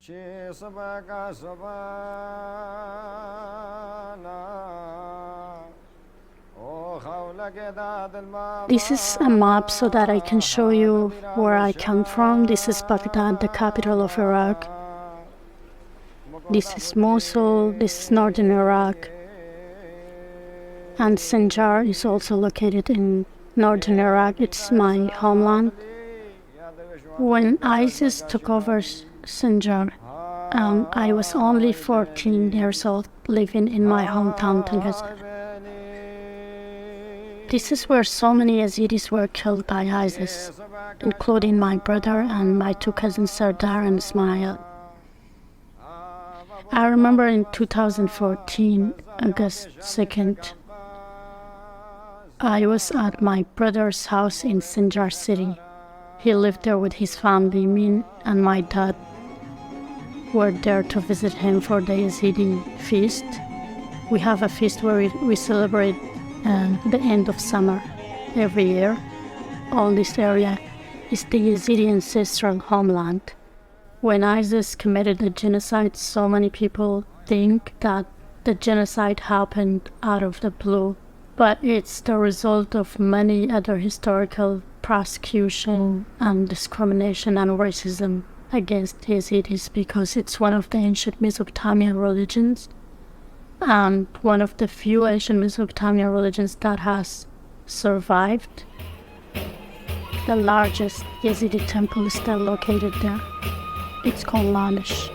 This is a map so that I can show you where I come from. This is Baghdad, the capital of Iraq. This is Mosul, this is northern Iraq. And Sinjar is also located in northern Iraq. It's my homeland. When ISIS took over Sinjar, I was only 14 years old, living in my hometown, Tangazar. This is where so many Ezidis were killed by ISIS, including my brother and my two cousins, Sardar and Ismail. I remember in 2014, August 2nd, I was at my brother's house in Sinjar city. He lived there with his family. Me and my dad were there to visit him for the Ezidi feast. We have a feast where we celebrate the end of summer every year. All this area is the Ezidi ancestral homeland. When ISIS committed the genocide, so many people think that the genocide happened out of the blue, but it's the result of many other historical prosecution and discrimination and racism against the Ezidis, because it's one of the ancient Mesopotamian religions and one of the few ancient Mesopotamian religions that has survived. The largest Yazidi temple is still located there. It's called Lalish.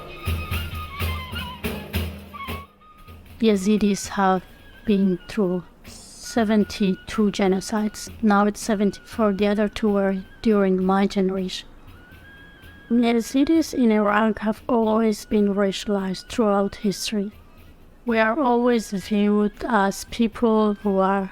Yazidis have been through 72 genocides. Now it's 74. The other two were during my generation. Yazidis in Iraq have always been racialized throughout history. We are always viewed as people who are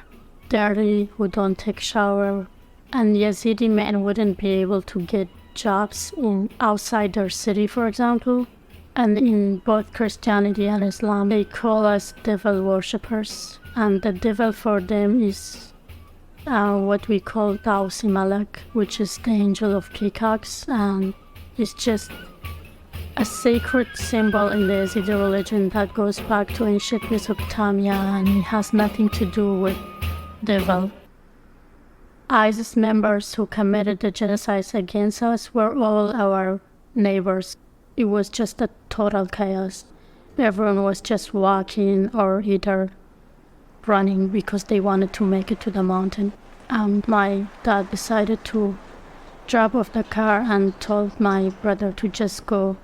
dirty, who don't take shower, and Yazidi men wouldn't be able to get jobs outside their city, for example. And in both Christianity and Islam, they call us devil worshippers. And the devil for them is what we call Tausi Malak, which is the angel of peacocks, and it's just a sacred symbol in the Ezidi religion that goes back to ancient Mesopotamia, and it has nothing to do with devil. ISIS members who committed the genocides against us were all our neighbors. It was just a total chaos. Everyone was just walking or either running because they wanted to make it to the mountain. And my dad decided to drop off the car and told my brother to just go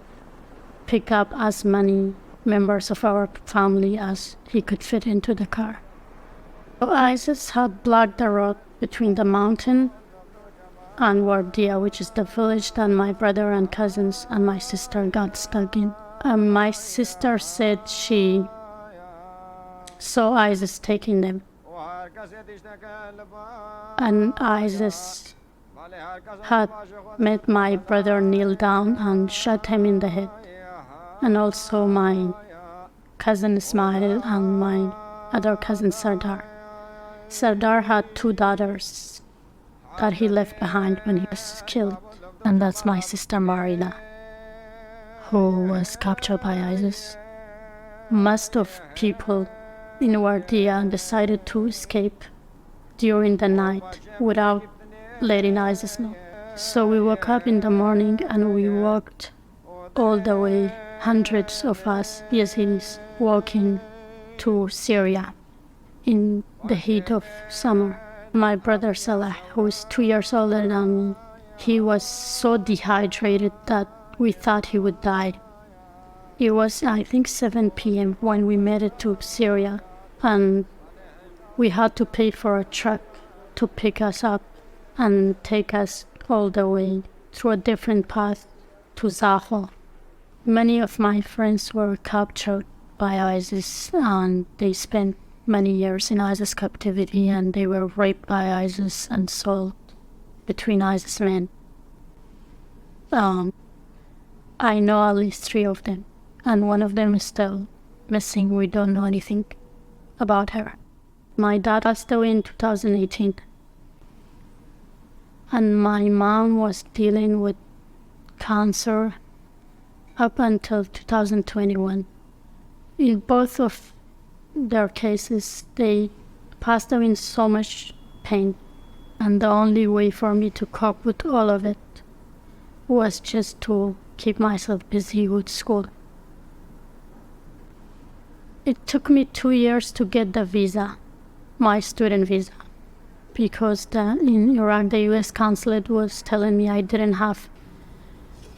pick up as many members of our family as he could fit into the car. So ISIS had blocked the road between the mountain and Wardia, which is the village that my brother and cousins and my sister got stuck in. My sister said she saw ISIS taking them. And ISIS had made my brother kneel down and shot him in the head. And also my cousin Ismail and my other cousin Sardar. Sardar had two daughters that he left behind when he was killed. And that's my sister Marina, who was captured by ISIS. Most of people in Wardia decided to escape during the night without letting ISIS know. So we woke up in the morning and we walked all the way, hundreds of us Yazidis walking to Syria in the heat of summer. My brother Salah, who is 2 years older than me, he was so dehydrated that we thought he would die. It was, I think, 7 p.m. when we made it to Syria, and we had to pay for a truck to pick us up and take us all the way through a different path to Zaho. Many of my friends were captured by ISIS, and they spent many years in ISIS captivity, and they were raped by ISIS and sold between ISIS men. I know at least 3 of them, and one of them is still missing. We don't know anything about her. My dad passed away in 2018, and my mom was dealing with cancer up until 2021. In both of their cases, they passed them in so much pain, and the only way for me to cope with all of it was just to keep myself busy with school. It took me 2 years to get the visa, my student visa, because in Iraq the US consulate was telling me I didn't have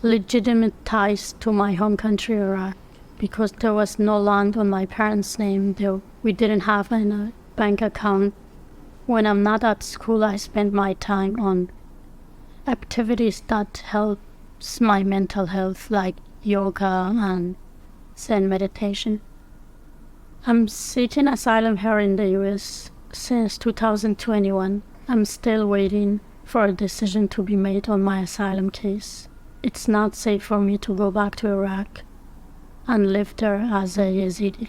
legitimate ties to my home country, Iraq, because there was no land on my parents' name. We didn't have a bank account. When I'm not at school, I spend my time on activities that helps my mental health, like yoga and Zen meditation. I'm seeking asylum here in the US since 2021. I'm still waiting for a decision to be made on my asylum case. It's not safe for me to go back to Iraq and live there as a Ezidi.